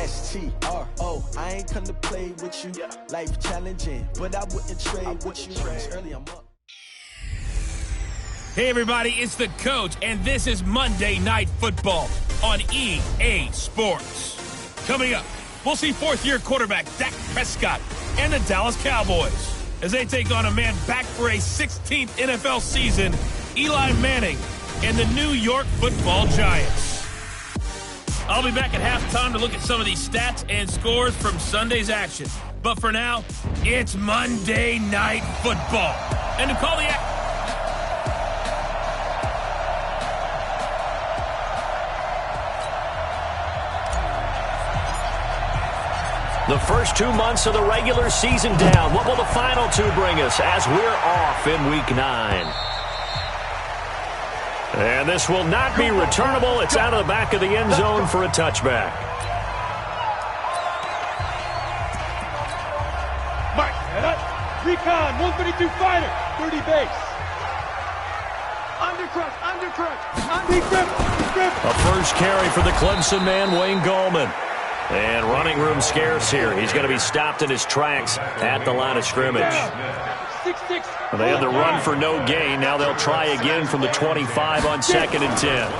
S-T-R-O. I ain't come to play with you. Life challenging, but I wouldn't trade with you. Early, I'm up. Hey everybody, it's the Coach, and this is Monday Night Football on EA Sports. Coming up, we'll see fourth-year quarterback Dak Prescott and the Dallas Cowboys as they take on a man back for a 16th NFL season, Eli Manning and the New York Football Giants. I'll be back at halftime to look at some of these stats and scores from Sunday's action. But for now, it's Monday Night Football. And to call the action, the first 2 months of the regular season down. What will the final two bring us as we're off in Week 9? And this will not be returnable. It's out of the back of the end zone for a touchback. Mark, recon, 132 fighter, 30 base. Undercrush. A first carry for the Clemson man, Wayne Gallman. And running room scarce here. He's going to be stopped in his tracks at the line of scrimmage. Well, they had the run for no gain. Now they'll try again from the 25 on 2nd and 10.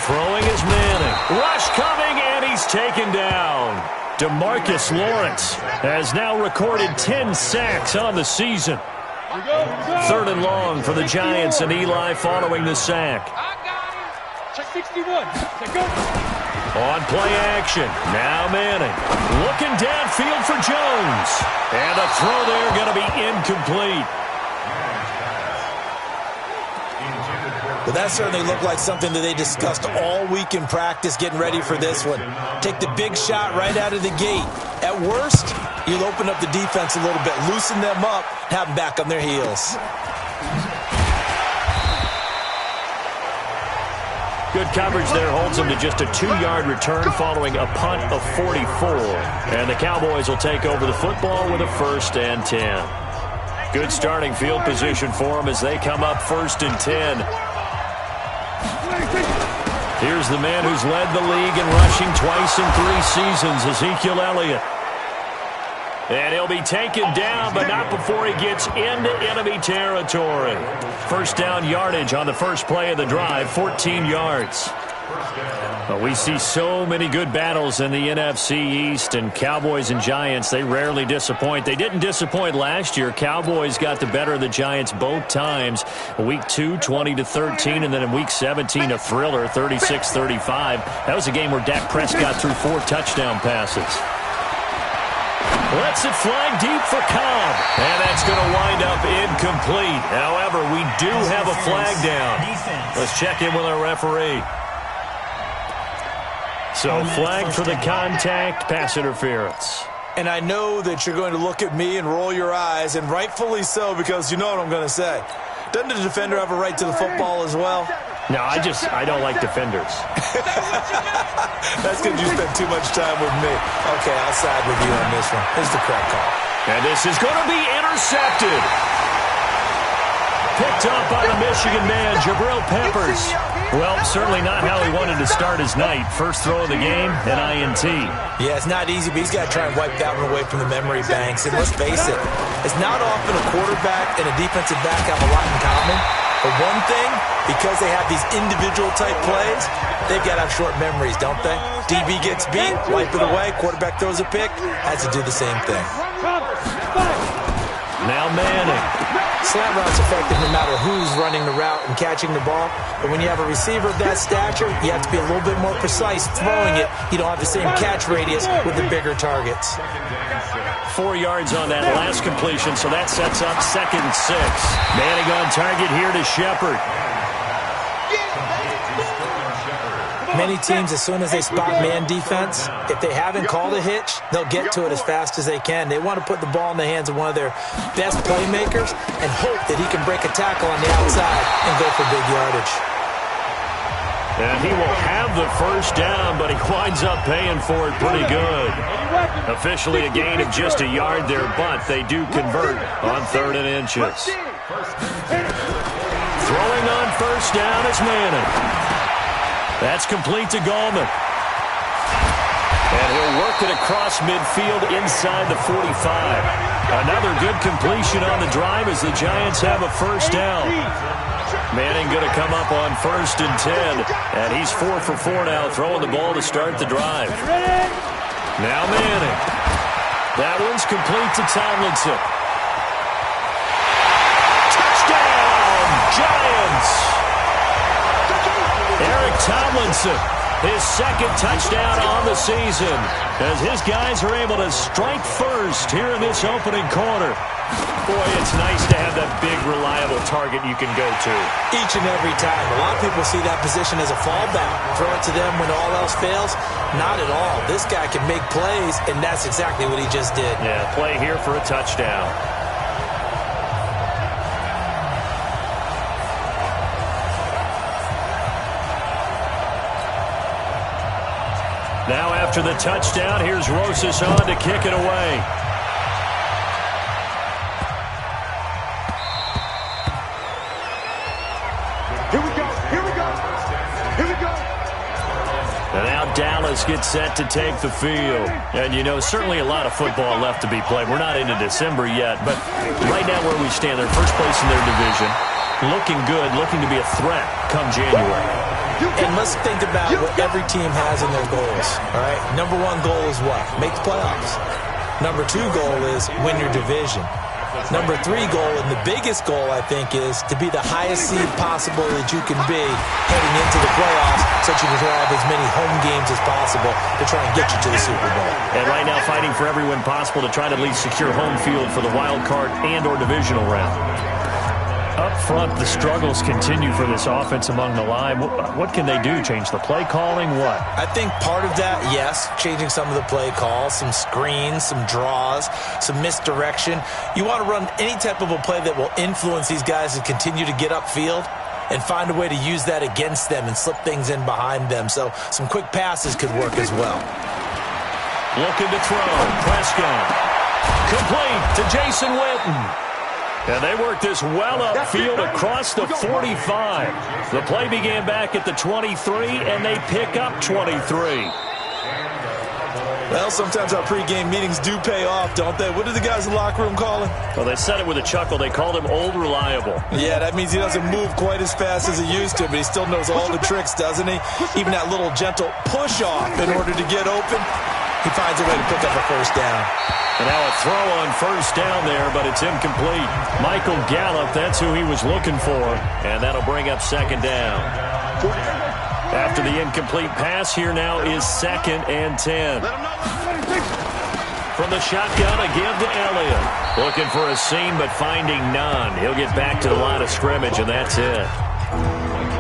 Throwing is Manning. Rush coming, and he's taken down. DeMarcus Lawrence has now recorded 10 sacks on the season. 3rd and long for the Giants, and Eli following the sack. Check 61. On play action, now Manning. Looking downfield for Jones. And the throw there going to be incomplete. But that certainly looked like something that they discussed all week in practice, getting ready for this one. Take the big shot right out of the gate. At worst, you'll open up the defense a little bit, loosen them up, have them back on their heels. Good coverage there holds them to just a 2-yard return following a punt of 44. And the Cowboys will take over the football with a 1st and 10. Good starting field position for them as they come up 1st and 10. Here's the man who's led the league in rushing twice in 3 seasons, Ezekiel Elliott. And he'll be taken down, but not before he gets into enemy territory. First down yardage on the first play of the drive, 14 yards. But we see so many good battles in the NFC East, and Cowboys and Giants, they rarely disappoint. They didn't disappoint last year. Cowboys got the better of the Giants both times. Week 2, 20-13, and then in Week 17, a thriller, 36-35. That was a game where Dak Prescott threw 4 touchdown passes. Lets it fly deep for Cobb. And that's going to wind up incomplete. However, we do have a flag down. Let's check in with our referee. So, flag for the contact, pass interference. And I know that you're going to look at me and roll your eyes, and rightfully so, because you know what I'm going to say. Doesn't the defender have a right to the football as well? No, I don't like defenders. That's because you spend too much time with me. Okay, I'll side with you on this one. Here's the correct call. And this is going to be intercepted. Picked up by the Michigan man, Jabril Peppers. Well, certainly not how he wanted to start his night. First throw of the game, an INT. Yeah, it's not easy, but he's got to try and wipe that one away from the memory banks. And let's face it, it's not often a quarterback and a defensive back have a lot in common. But one thing, because they have these individual-type plays, they've got to have short memories, don't they? DB gets beat, wipe it away, quarterback throws a pick, has to do the same thing. Now Manning. Slant route's effective no matter who's running the route and catching the ball. But when you have a receiver of that stature, you have to be a little bit more precise throwing it. You don't have the same catch radius with the bigger targets. 4 yards on that last completion, so that sets up 2nd and 6. Manning on target here to Shepard. Many teams, as soon as they spot man defense, if they haven't called a hitch, they'll get to it as fast as they can. They want to put the ball in the hands of one of their best playmakers and hope that he can break a tackle on the outside and go for big yardage. And he will have the first down, but he winds up paying for it pretty good. Officially a gain of just a yard there, but they do convert on 3rd and inches. Throwing on first down is Manning. That's complete to Gallman. And it across midfield inside the 45. Another good completion on the drive as the Giants have a first down. Manning going to come up on 1st and 10. And he's 4 for 4 now, throwing the ball to start the drive. Now Manning. That one's complete to Tomlinson. Touchdown, Giants! Eric Tomlinson, his second touchdown on the season, as his guys are able to strike first here in this opening quarter. Boy, it's nice to have that big, reliable target you can go to. Each and every time. A lot of people see that position as a fallback. Throw it to them when all else fails. Not at all. This guy can make plays, and that's exactly what he just did. Yeah, play here for a touchdown. Now after the touchdown, here's Rosas on to kick it away. Here we go. Here we go. Here we go. And now Dallas gets set to take the field. And, you know, certainly a lot of football left to be played. We're not into December yet, but right now where we stand, they're first place in their division. Looking good, looking to be a threat come January. And let's think about what every team has in their goals, all right? Number one goal is what? Make the playoffs. Number two goal is win your division. Number three goal, and the biggest goal, I think, is to be the highest seed possible that you can be heading into the playoffs so that you can have as many home games as possible to try and get you to the Super Bowl. And right now fighting for every win possible to try to at least secure home field for the wild card and or divisional round. Up front, the struggles continue for this offense among the line. What can they do? Change the play calling? What? I think part of that, yes, changing some of the play calls, some screens, some draws, some misdirection. You want to run any type of a play that will influence these guys to continue to get upfield and find a way to use that against them and slip things in behind them. So some quick passes could work as well. Looking to throw. Prescott. Complete to Jason Witten. And they work this well upfield across the 45. The play began back at the 23, and they pick up 23. Well, sometimes our pregame meetings do pay off, don't they? What do the guys in the locker room call him? Well, they said it with a chuckle. They called him Old Reliable. Yeah, that means he doesn't move quite as fast as he used to, but he still knows all the tricks, doesn't he? Even that little gentle push-off in order to get open, he finds a way to pick up a first down. And now a throw on first down there, but it's incomplete. Michael Gallup, that's who he was looking for. And that'll bring up second down. After the incomplete pass, here now is 2nd and 10. From the shotgun, a give to Elliott. Looking for a seam, but finding none. He'll get back to the line of scrimmage, and that's it.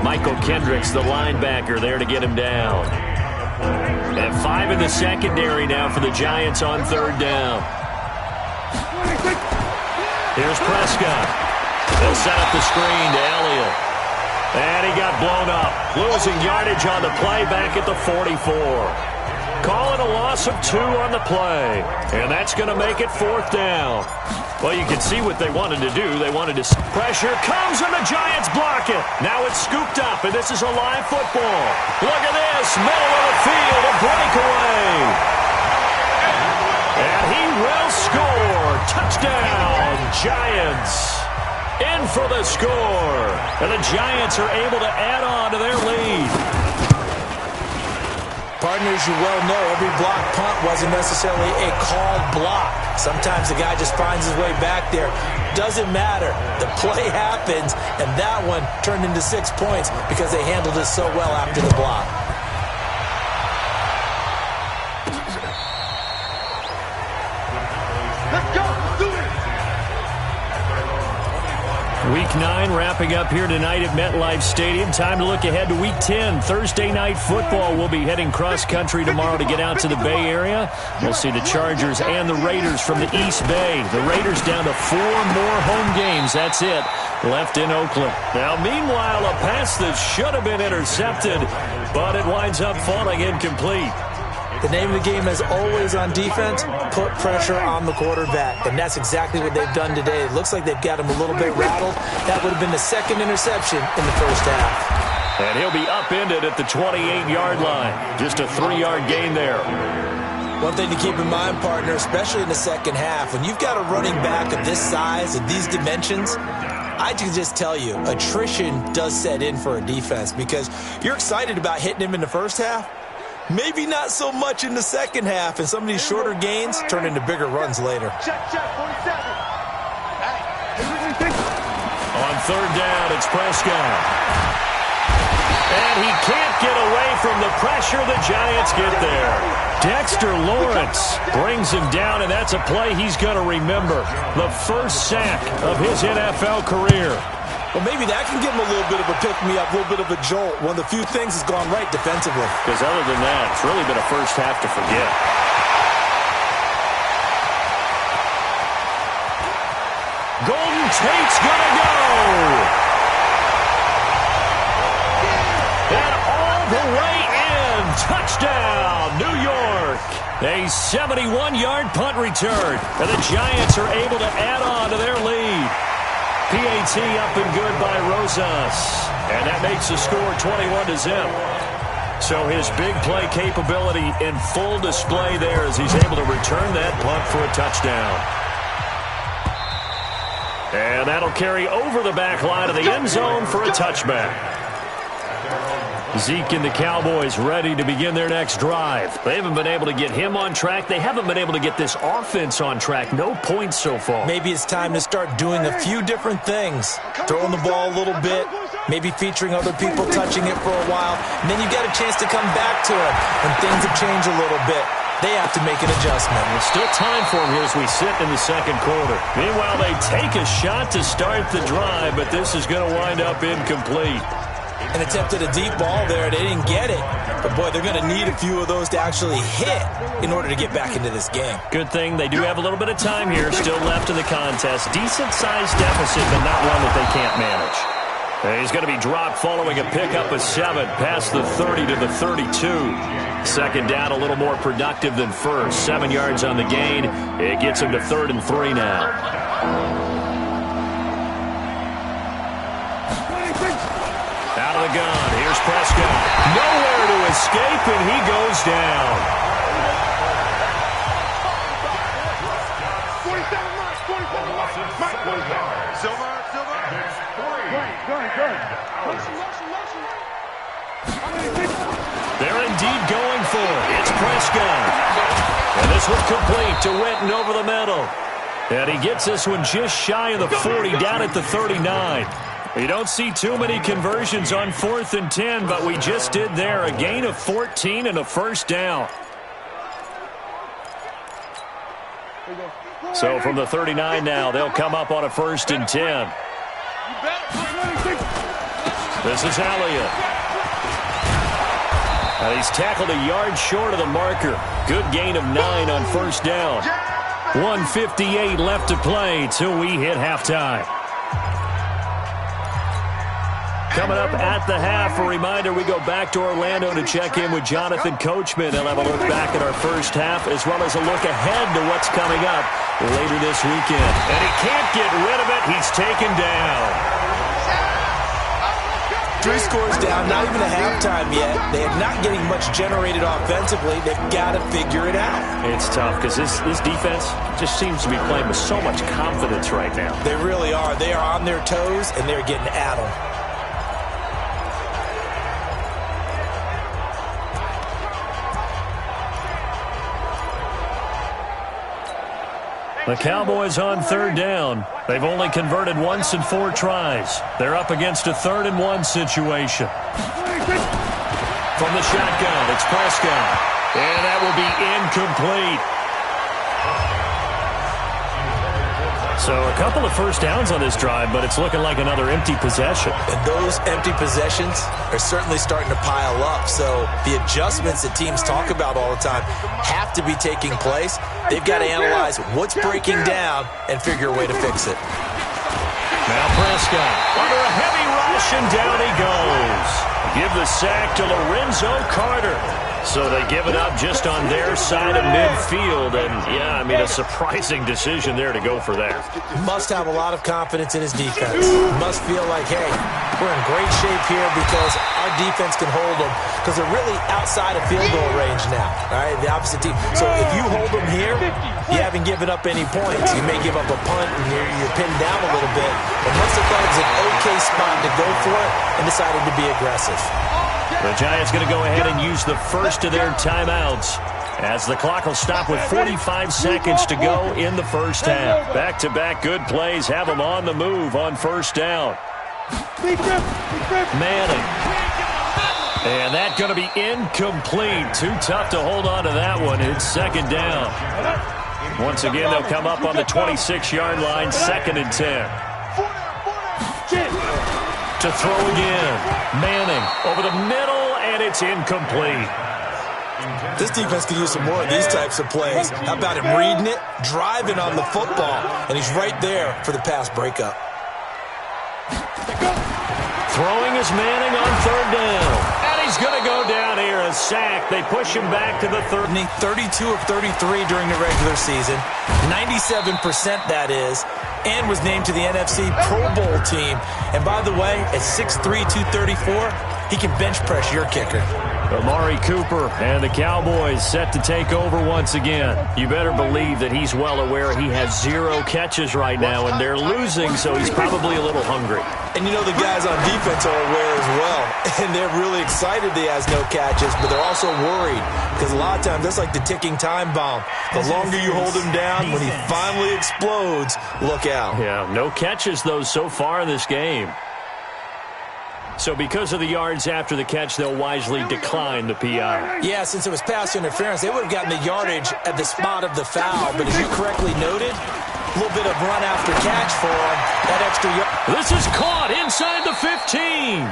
Michael Kendricks, the linebacker, there to get him down. And 5 in the secondary now for the Giants on 3rd down. Here's Prescott. They'll set up the screen to Elliott. And he got blown up. Losing yardage on the play back at the 44. Calling a loss of 2 on the play. And that's going to make it 4th down. Well, you can see what they wanted to do. They wanted to... Pressure comes, and the Giants block it. Now it's scooped up, and this is a live football. Look at this. Middle of the field, a breakaway. And he will score. Touchdown, Giants. In for the score. And the Giants are able to add on to their lead. Partners, you well know every block punt wasn't necessarily a called block. Sometimes the guy just finds his way back there. Doesn't matter. The play happens, and that one turned into 6 points because they handled it so well after the block. Let's go. Do it. Week 9 wrapping up here tonight at MetLife Stadium. Time to look ahead to Week 10. Thursday night football. We'll be heading cross-country tomorrow to get out to the Bay Area. We'll see the Chargers and the Raiders from the East Bay. The Raiders down to 4 more home games. That's it. Left in Oakland. Now, meanwhile, a pass that should have been intercepted, but it winds up falling incomplete. The name of the game, as always on defense, put pressure on the quarterback. And that's exactly what they've done today. It looks like they've got him a little bit rattled. That would have been the 2nd interception in the first half. And he'll be upended at the 28-yard line. Just a 3-yard gain there. One thing to keep in mind, partner, especially in the second half, when you've got a running back of this size, of these dimensions, I can just tell you, attrition does set in for a defense because you're excited about hitting him in the first half. Maybe not so much in the second half, and some of these shorter gains turn into bigger runs later. Check, 47. On third down, it's Prescott. And he can't get away from the pressure. The Giants get there. Dexter Lawrence brings him down, and that's a play he's going to remember. The first sack of his NFL career. Well, maybe that can give him a little bit of a pick-me-up, a little bit of a jolt. One of the few things has gone right defensively. Because other than that, it's really been a first half to forget. Golden Tate's going to go. And all the way in. Touchdown, New York. A 71-yard punt return. And the Giants are able to add on to their lead. PAT up and good by Rosas. And that makes the score 21-0. So his big play capability in full display there as he's able to return that punt for a touchdown. And that'll carry over the back line of the end zone for a touchback. Zeke and the Cowboys ready to begin their next drive. They haven't been able to get him on track. They haven't been able to get this offense on track. No points so far. Maybe it's time to start doing a few different things. Throwing the ball a little bit, maybe featuring other people touching it for a while, and then you got a chance to come back to it when things have changed a little bit. They have to make an adjustment. There's still time for him here as we sit in the second quarter. Meanwhile, they take a shot to start the drive, but this is going to wind up incomplete. And attempted a deep ball there. They didn't get it. But, boy, they're going to need a few of those to actually hit in order to get back into this game. Good thing they do have a little bit of time here still left in the contest. Decent-sized deficit, but not one that they can't manage. He's going to be dropped following a pickup of 7 past the 30 to the 32. Second down a little more productive than first. 7 yards on the gain. It gets him to 3rd and 3 now. Out of the gun. Here's Prescott. Nowhere to escape, and he goes down. 47. Silver. Good. They're indeed going for it. It's Prescott. And this was complete to Witten over the middle. And he gets this one just shy of the 40, down at the 39. You don't see too many conversions on 4th and 10, but we just did there. A gain of 14 and a first down. So from the 39 now, they'll come up on a 1st and 10. This is Elliott. And he's tackled a yard short of the marker. Good gain of 9 on first down. 1:58 left to play till we hit halftime. Coming up at the half, a reminder, we go back to Orlando to check in with Jonathan Coachman. They'll have a look back at our first half as well as a look ahead to what's coming up later this weekend. And he can't get rid of it. He's taken down. 3 scores down, not even a halftime yet. They are not getting much generated offensively. They've got to figure it out. It's tough because this defense just seems to be playing with so much confidence right now. They really are. They are on their toes, and they're getting at them. The Cowboys on 3rd down. They've only converted once in 4 tries. They're up against a 3rd and 1 situation. From the shotgun, it's Prescott. And that will be incomplete. So a couple of first downs on this drive, but it's looking like another empty possession. And those empty possessions are certainly starting to pile up. So the adjustments that teams talk about all the time have to be taking place. They've got to analyze what's breaking down and figure a way to fix it. Now Prescott under a heavy rush, and down he goes. Give the sack to Lorenzo Carter. So they give it up just on their side of midfield. And, yeah, I mean, a surprising decision there to go for that. Must have a lot of confidence in his defense. Must feel like, hey, we're in great shape here because our defense can hold them because they're really outside of field goal range now, all right, the opposite team. So if you hold them here, you haven't given up any points. You may give up a punt and you're pinned down a little bit. But must have thought it was an okay spot to go for it and decided to be aggressive. The Giants going to go ahead and use the first of their timeouts as the clock will stop with 45 seconds to go in the first half. Back-to-back good plays have them on the move on first down. Manning. And that's going to be incomplete. Too tough to hold on to that one. It's second down. Once again, they'll come up on the 26-yard line, 2nd and 10. To throw again. Manning over the middle, and it's incomplete. This defense could use some more of these types of plays. How about him reading it, driving on the football, and he's right there for the pass breakup. Throwing is Manning on 3rd down. And he's going to go down here, a sack. They push him back to the 30. 32 of 33 during the regular season. 97% that is. And was named to the NFC Pro Bowl team. And by the way, at 6'3", 234, he can bench press your kicker. Amari Cooper and the Cowboys set to take over once again. You better believe that he's well aware he has 0 catches right now, and they're losing, so he's probably a little hungry. And you know the guys on defense are aware as well. And they're really excited he has no catches, but they're also worried. Because a lot of times, that's like the ticking time bomb. The longer you hold him down, when he finally explodes, look out. Yeah, no catches, though, so far in this game. So because of the yards after the catch, they'll wisely decline the PI. Yeah, since it was pass interference, they would have gotten the yardage at the spot of the foul. But as you correctly noted, a little bit of run after catch for him. That extra yard. This is caught inside the 15.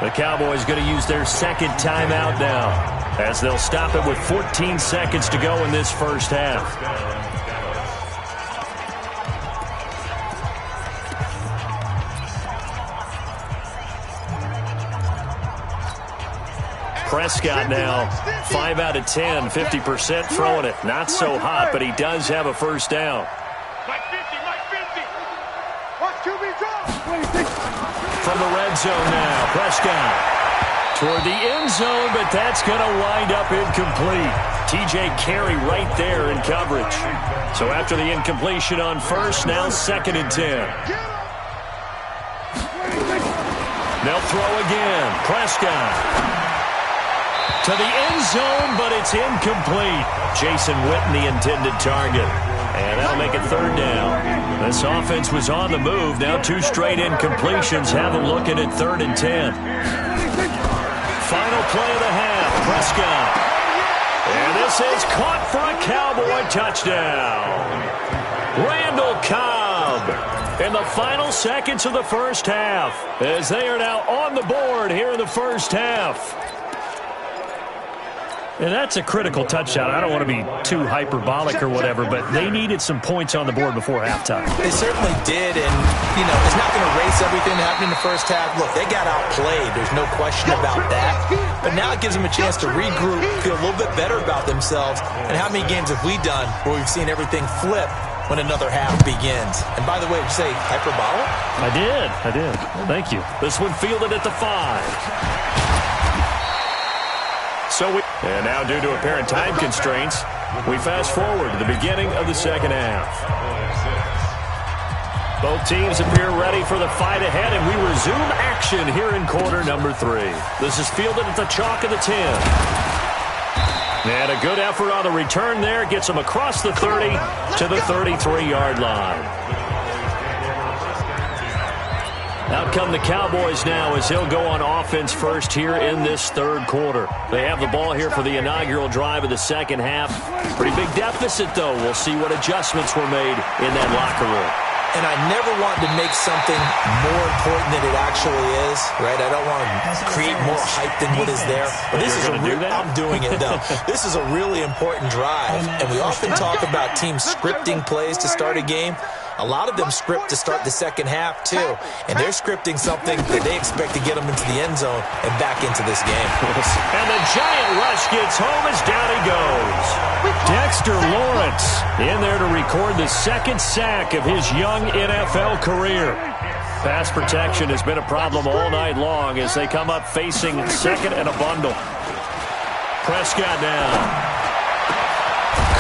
The Cowboys going to use their 2nd timeout now as they'll stop it with 14 seconds to go in this first half. Prescott now, 5 out of 10, 50% throwing it. Not so hot, but he does have a first down. From the red zone now, Prescott toward the end zone, but that's going to wind up incomplete. TJ Carey right there in coverage. So after the incompletion on first, now 2nd and 10. They'll throw again. Prescott to the end zone, but it's incomplete. Jason Witten, the intended target. And that'll make it 3rd down. This offense was on the move. Now 2 straight incompletions have them looking at 3rd and 10. Final play of the half. Prescott. And this is caught for a Cowboy touchdown. Randall Cobb in the final seconds of the first half as they are now on the board here in the first half. And that's a critical touchdown. I don't want to be too hyperbolic or whatever, but they needed some points on the board before halftime. They certainly did, and, you know, it's not going to erase everything that happened in the first half. Look, they got outplayed. There's no question about that. But now it gives them a chance to regroup, feel a little bit better about themselves. And how many games have we done where we've seen everything flip when another half begins? And by the way, did you say hyperbolic? I did. Thank you. This one fielded at the 5. And now, due to apparent time constraints, we fast forward to the beginning of the second half. Both teams appear ready for the fight ahead, and we resume action here in quarter number 3. This is fielded at the chalk of the 10. And a good effort on the return there gets them across the 30 to the 33-yard line. Out come the Cowboys now as he'll go on offense first here in this 3rd quarter. They have the ball here for the inaugural drive of the second half. Pretty big deficit, though. We'll see what adjustments were made in that locker room. And I never want to make something more important than it actually is, right? I don't want to create more hype than what is there. But this is I'm doing it, though. This is a really important drive. And we often talk about teams scripting plays to start a game. A lot of them script to start the second half, too. And they're scripting something that they expect to get them into the end zone and back into this game. And the giant rush gets home as down he goes. Dexter Lawrence in there to record the second sack of his young NFL career. Pass protection has been a problem all night long as they come up facing second and a bundle. Prescott down.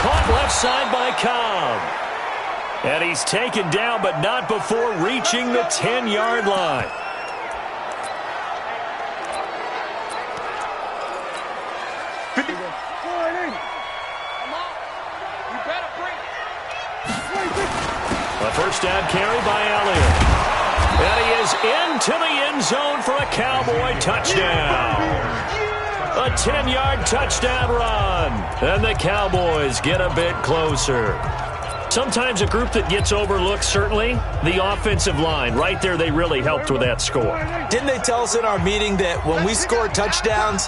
Caught left side by Cobb. And he's taken down, but not before reaching the 10-yard line. A first down carry by Elliott. And he is into the end zone for a Cowboy touchdown. A 10-yard touchdown run. And the Cowboys get a bit closer. Sometimes a group that gets overlooked, certainly, the offensive line. Right there, they really helped with that score. Didn't they tell us in our meeting that when we score touchdowns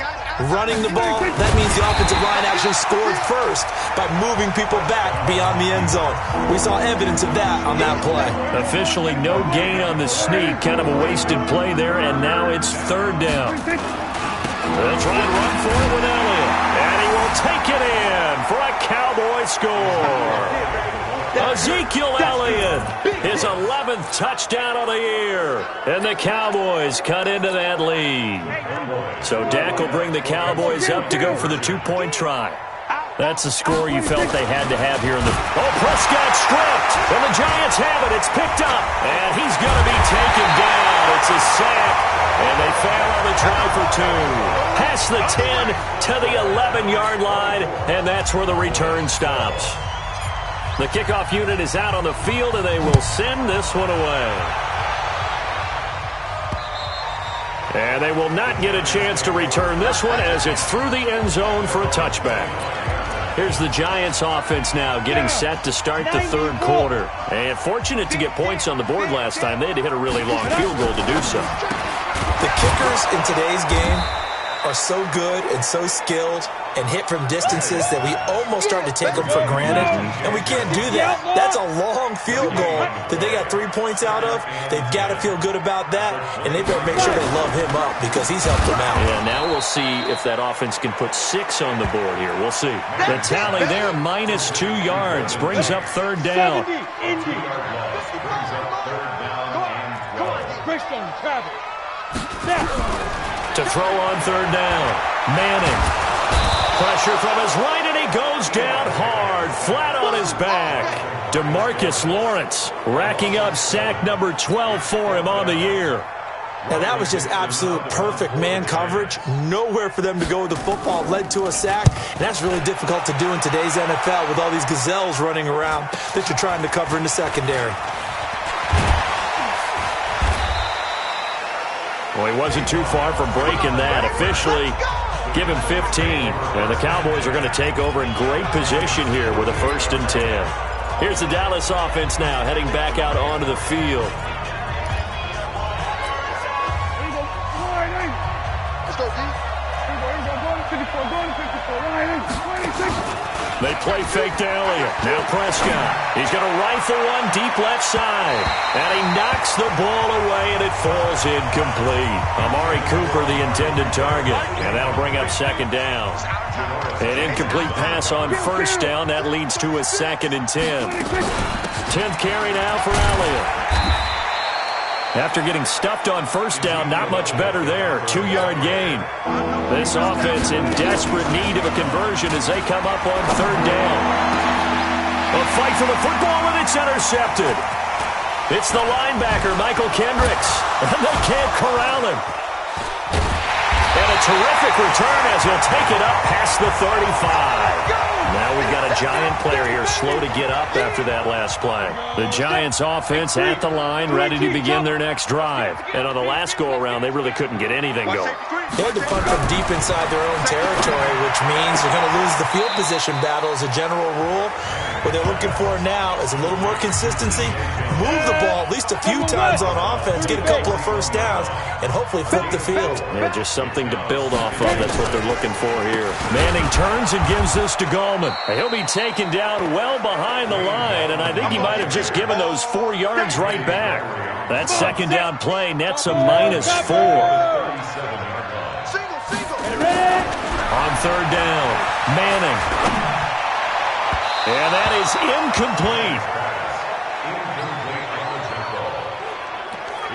running the ball, that means the offensive line actually scored first by moving people back beyond the end zone? We saw evidence of that on that play. Officially no gain on the sneak. Kind of a wasted play there, and now it's third down. They'll try and run for it with Elliott. And he will take it in for a Cowboy score. Ezekiel Elliott, his 11th touchdown of the year. And the Cowboys cut into that lead. So Dak will bring the Cowboys up to go for the two-point try. That's the score you felt they had to have here in the... Oh, Prescott stripped. And the Giants have it. It's picked up. And he's going to be taken down. It's a sack. And they fail on the try for two. Past the 10 to the 11-yard line. And that's where the return stops. The kickoff unit is out on the field, and they will send this one away. And they will not get a chance to return this one as it's through the end zone for a touchback. Here's the Giants offense now getting set to start the third quarter. And fortunate to get points on the board last time. They had to hit a really long field goal to do so. The kickers in today's game are so good and so skilled and hit from distances that we almost start to take them for granted, and we can't do that. That's a long field goal that they got 3 points out of. They've got to feel good about that, and they better make sure they love him up because he's helped them out. Yeah, now we'll see if that offense can put 6 on the board here. We'll see. The tally there, minus 2 yards, brings up third down. To throw on third down, Manning. Pressure from his right, and he goes down hard, flat on his back. DeMarcus Lawrence racking up sack number 12 for him on the year. Now, that was just absolute perfect man coverage. Nowhere for them to go with the football. Led to a sack. And that's really difficult to do in today's NFL with all these gazelles running around that you're trying to cover in the secondary. Well, he wasn't too far from breaking that. Officially, give him 15. And the Cowboys are going to take over in great position here with a 1st and 10. Here's the Dallas offense now heading back out onto the field. They play fake to Elliott. Now Prescott. He's going to rifle one deep left side. And he knocks the ball away, and it falls incomplete. Amari Cooper, the intended target. And that'll bring up second down. An incomplete pass on first down. That leads to a 2nd and 10. 10th carry now for Elliott. After getting stuffed on first down, not much better there. 2-yard gain. This offense in desperate need of a conversion as they come up on third down. A fight for the football, and it's intercepted. It's the linebacker, Michael Kendricks, and they can't corral him. And a terrific return as he'll take it up past the 35. Now we've got a Giant player here slow to get up after that last play. The Giants offense at the line, ready to begin their next drive. And on the last go-around, they really couldn't get anything going. They had to punt from deep inside their own territory, which means they're going to lose the field position battle as a general rule. What they're looking for now is a little more consistency, move the ball at least a few times on offense, get a couple of first downs, and hopefully flip the field. Yeah, just something to build off of. That's what they're looking for here. Manning turns and gives this to Gallman. He'll be taken down well behind the line, and I think he might have just given those 4 yards right back. That second down play nets a -4. On third down, Manning. And that is incomplete.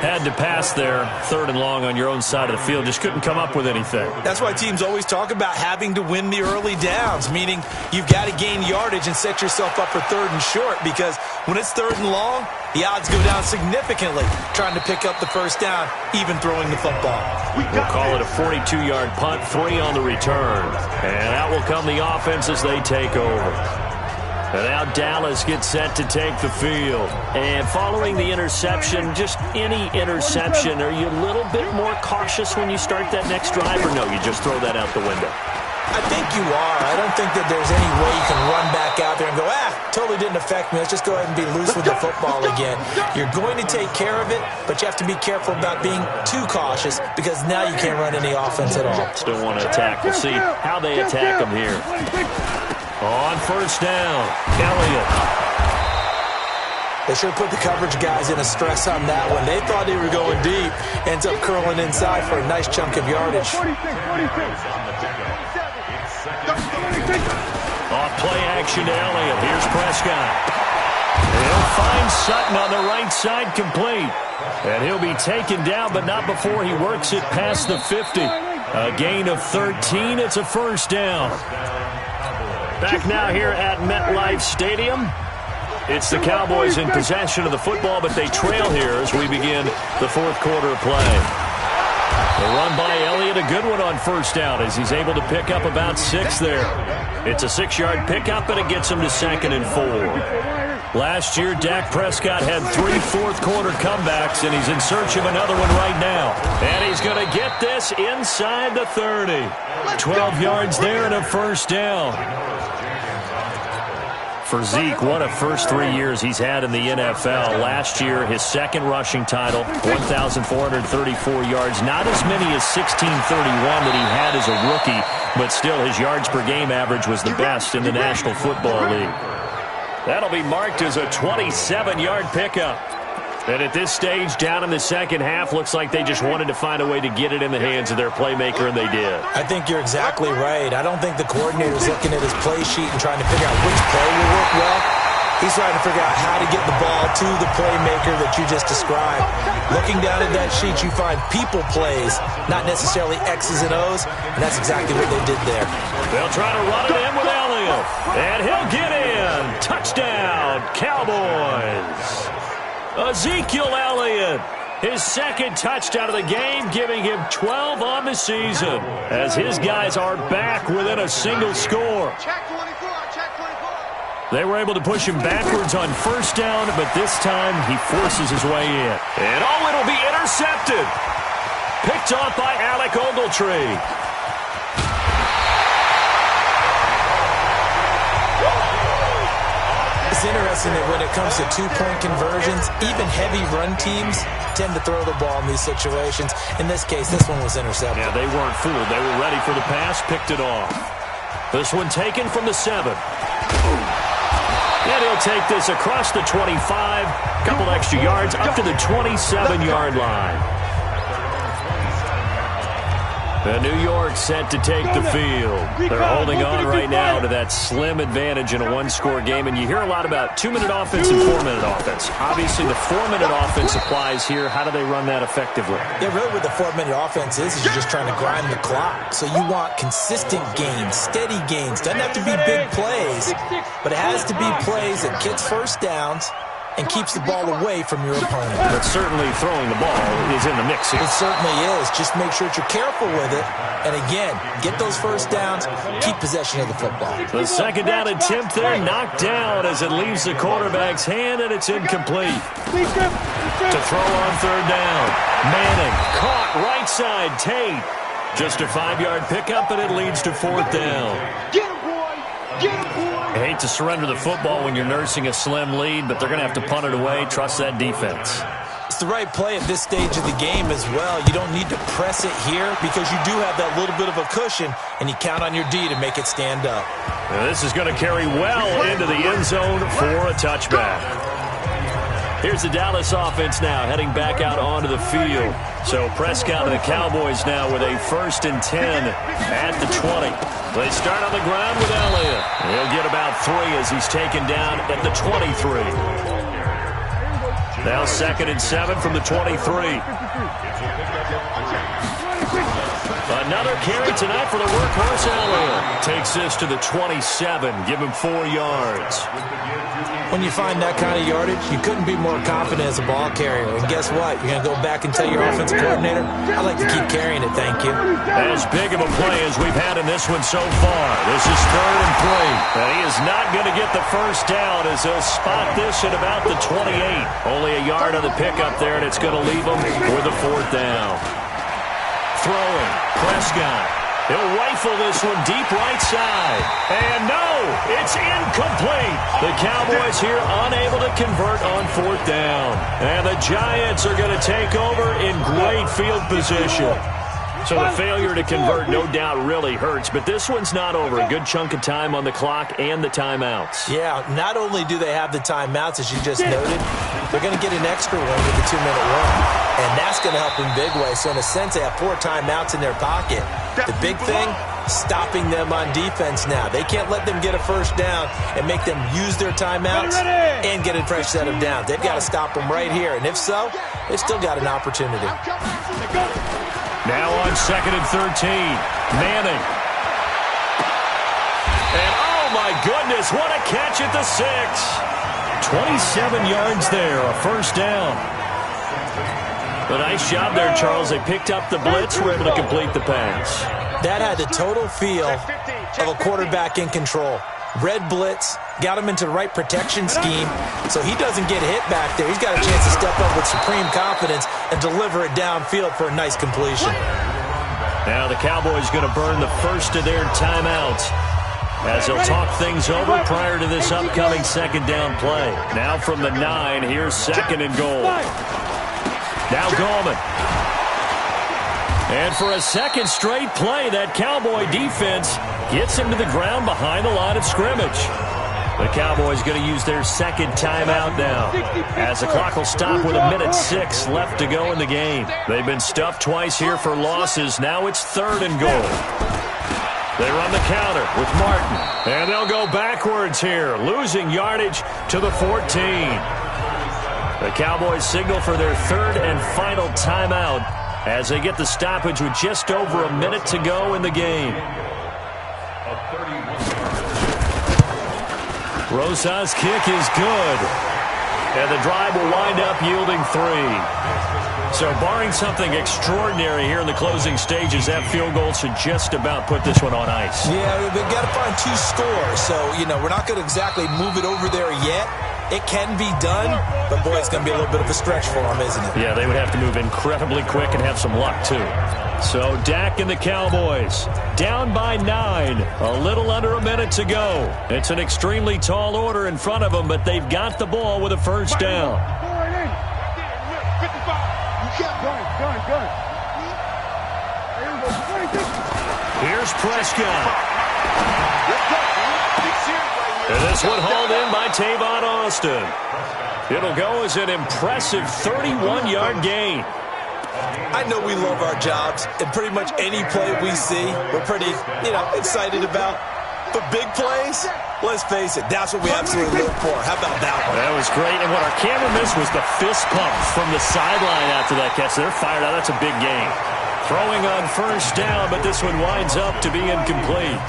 Had to pass there, 3rd and long on your own side of the field. Just couldn't come up with anything. That's why teams always talk about having to win the early downs, meaning you've got to gain yardage and set yourself up for 3rd and short, because when it's 3rd and long, the odds go down significantly trying to pick up the first down, even throwing the football. We'll call it a 42-yard punt, 3 on the return. And out will come the offense as they take over. And now Dallas gets set to take the field. And following the interception, just any interception, are you a little bit more cautious when you start that next drive, or no, you just throw that out the window? I think you are. I don't think that there's any way you can run back out there and go, totally didn't affect me. Let's just go ahead and be loose with the football again. You're going to take care of it, but you have to be careful about being too cautious, because now you can't run any offense at all. Still want to attack. We'll see how they attack them here. On first down, Elliott. They should have put the coverage guys in a stress on that one. They thought they were going deep. Ends up curling inside for a nice chunk of yardage. Off play action to Elliott. Here's Prescott. And he'll find Sutton on the right side, complete. And he'll be taken down, but not before he works it past the 50. A gain of 13. It's a first down. Back now here at MetLife Stadium. It's the Cowboys in possession of the football, but they trail here as we begin the 4th quarter of play. The run by Elliott, a good one on first down as he's able to pick up about 6 there. It's a 6-yard pickup, and it gets him to 2nd and 4. Last year, Dak Prescott had 3 fourth-quarter comebacks, and he's in search of another one right now. And he's going to get this inside the 30. 12 yards there and a first down. For Zeke, what a first 3 years he's had in the NFL. Last year, his 2nd rushing title, 1,434 yards. Not as many as 1,631 that he had as a rookie, but still his yards per game average was the best in the National Football League. That'll be marked as a 27-yard pickup. And at this stage, down in the second half, looks like they just wanted to find a way to get it in the hands of their playmaker, and they did. I think you're exactly right. I don't think the coordinator's looking at his play sheet and trying to figure out which play will work well. He's trying to figure out how to get the ball to the playmaker that you just described. Looking down at that sheet, you find people plays, not necessarily X's and O's, and that's exactly what they did there. They'll try to run it in with Elliott, and he'll get in. Touchdown, Cowboys. Ezekiel Elliott, his 2nd touchdown of the game, giving him 12 on the season, as his guys are back within a single score. They were able to push him backwards on first down, but this time he forces his way in. And it'll be intercepted. Picked off by Alec Ogletree. It's interesting that when it comes to 2-point conversions, even heavy run teams tend to throw the ball in these situations. In this case, this one was intercepted. Yeah, they weren't fooled. They were ready for the pass, picked it off. This one taken from the 7. And he'll take this across the 25, couple extra yards, up to the 27-yard line. And New York set to take the field. They're holding on right now to that slim advantage in a 1-score game. And you hear a lot about 2-minute offense and 4-minute offense. Obviously, the 4-minute offense applies here. How do they run that effectively? Yeah, really what the 4-minute offense is you're just trying to grind the clock. So you want consistent gains, steady gains. Doesn't have to be big plays, but it has to be plays that gets first downs and keeps the ball away from your opponent. But certainly throwing the ball is in the mix here. It certainly is. Just make sure that you're careful with it. And again, get those first downs, keep possession of the football. The second down attempt there knocked down as it leaves the quarterback's hand, and it's incomplete. To throw on third down. Manning caught right side. Tate. Just a 5-yard pickup, and it leads to 4th down. Get him, boy! Get him, boy! You hate to surrender the football when you're nursing a slim lead, but they're going to have to punt it away. Trust that defense. It's the right play at this stage of the game as well. You don't need to press it here because you do have that little bit of a cushion, and you count on your D to make it stand up. Now this is going to carry well into the end zone for a touchback. Here's the Dallas offense now heading back out onto the field. So Prescott and the Cowboys now with a 1st and 10 at the 20. They start on the ground with Elliott. He'll get about 3 as he's taken down at the 23. Now 2nd and 7 from the 23. Another carry tonight for the workhorse Elliott. Takes this to the 27. Give him 4 yards. When you find that kind of yardage, you couldn't be more confident as a ball carrier. And guess what? You're going to go back and tell your offensive coordinator, I'd like to keep carrying it, thank you. As big of a play as we've had in this one so far. This is 3rd and 3. And he is not going to get the first down as they'll spot this at about the 28. Only a yard on the pickup there, and it's going to leave them with a 4th down. Throwing, Prescott. He'll rifle this one deep right side. And no, it's incomplete. The Cowboys here unable to convert on 4th down. And the Giants are going to take over in great field position. So the failure to convert no doubt really hurts, but this one's not over. A good chunk of time on the clock and the timeouts. Yeah, not only do they have the timeouts, as you just noted, they're going to get an extra one with the 2-minute warning. And that's going to help in big way. So in a sense, they have 4 timeouts in their pocket. The big thing, stopping them on defense now. They can't let them get a first down and make them use their timeouts and get a fresh set of downs. They've got to stop them right here. And if so, they've still got an opportunity. Now on 2nd and 13, Manning. And oh my goodness, what a catch at the 6. 27 yards there, a first down. A nice job there, Charles. They picked up the blitz, were able to complete the pass. That had the total feel of a quarterback in control. Red blitz, got him into the right protection scheme, so he doesn't get hit back there. He's got a chance to step up with supreme confidence and deliver it downfield for a nice completion. Now the Cowboys going to burn the first of their timeouts as they'll talk things over prior to this upcoming 2nd down play. Now from the 9, here's 2nd and goal. Now Gallman. And for a 2nd straight play, that Cowboy defense gets him to the ground behind the line of scrimmage. The Cowboys going to use their 2nd timeout now, as the clock will stop with 1:06 left to go in the game. They've been stuffed twice here for losses. Now it's 3rd and goal. They run the counter with Martin. And they'll go backwards here, losing yardage to the 14. The Cowboys signal for their 3rd and final timeout as they get the stoppage with just over a minute to go in the game. Rosa's kick is good. And the drive will wind up yielding 3. So barring something extraordinary here in the closing stages, that field goal should just about put this one on ice. Yeah, we've got to find 2 scores. So, we're not going to exactly move it over there yet. It can be done, but boy, it's going to be a little bit of a stretch for them, isn't it? Yeah, they would have to move incredibly quick and have some luck, too. So Dak and the Cowboys down by 9, a little under a minute to go. It's an extremely tall order in front of them, but they've got the ball with a first down. Here's Prescott. And this one hauled in by Tavon Austin. It'll go as an impressive 31-yard gain. I know we love our jobs, and pretty much any play we see, we're pretty, excited about. But big plays, let's face it, that's what we absolutely live for. How about that one? That was great, and what our camera missed was the fist pump from the sideline after that catch. They're fired out. That's a big gain. Throwing on first down, but this one winds up to be incomplete.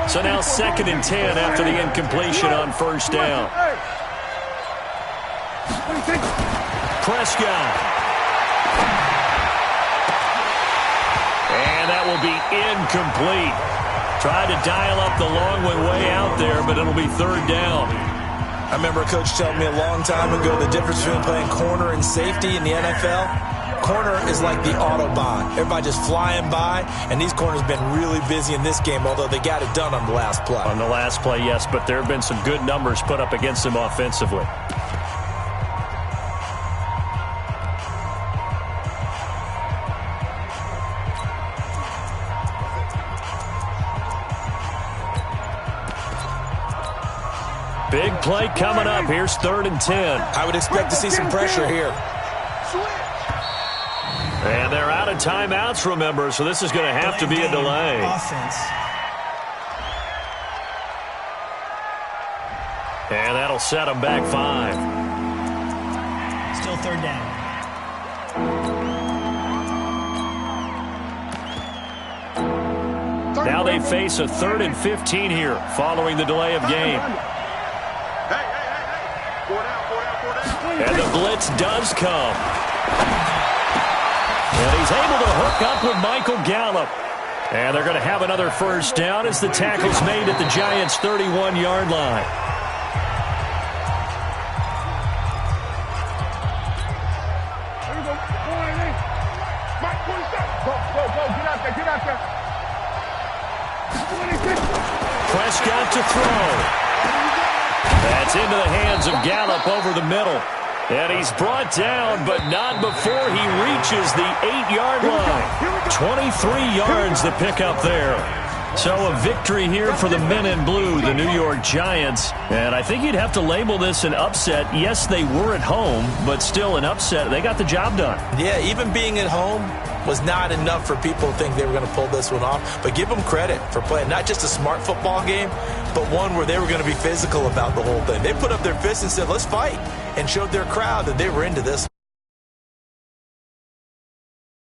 So now 2nd and 10 after the incompletion on first down. Prescott. And that will be incomplete. Tried to dial up the long one way out there, but it'll be 3rd down. I remember a coach telling me a long time ago the difference between playing corner and safety in the NFL. corner is like the Autobahn. Everybody just flying by, and these corners have been really busy in this game, although they got it done on the last play. On the last play, yes, but there have been some good numbers put up against them offensively. Big play coming up. Here's 3rd and 10. I would expect to see some pressure here. And they're out of timeouts, remember, so this is going to have to be a delay. Offense. And that'll set them back 5. Still 3rd down. Now they face a 3rd and 15 here following the delay of game. And the blitz does come. And he's able to hook up with Michael Gallup. And they're going to have another 1st down as the tackle's made at the Giants' 31-yard line. Prescott to throw. That's into the hands of Gallup over the middle. And he's brought down, but not before he reaches the 8-yard line. 23 yards to pick up there. So a victory here for the men in blue, the New York Giants. And I think you'd have to label this an upset. Yes, they were at home, but still an upset. They got the job done. Yeah, even being at home was not enough for people to think they were going to pull this one off. But give them credit for playing not just a smart football game, but one where they were going to be physical about the whole thing. They put up their fists and said, let's fight, and showed their crowd that they were into this.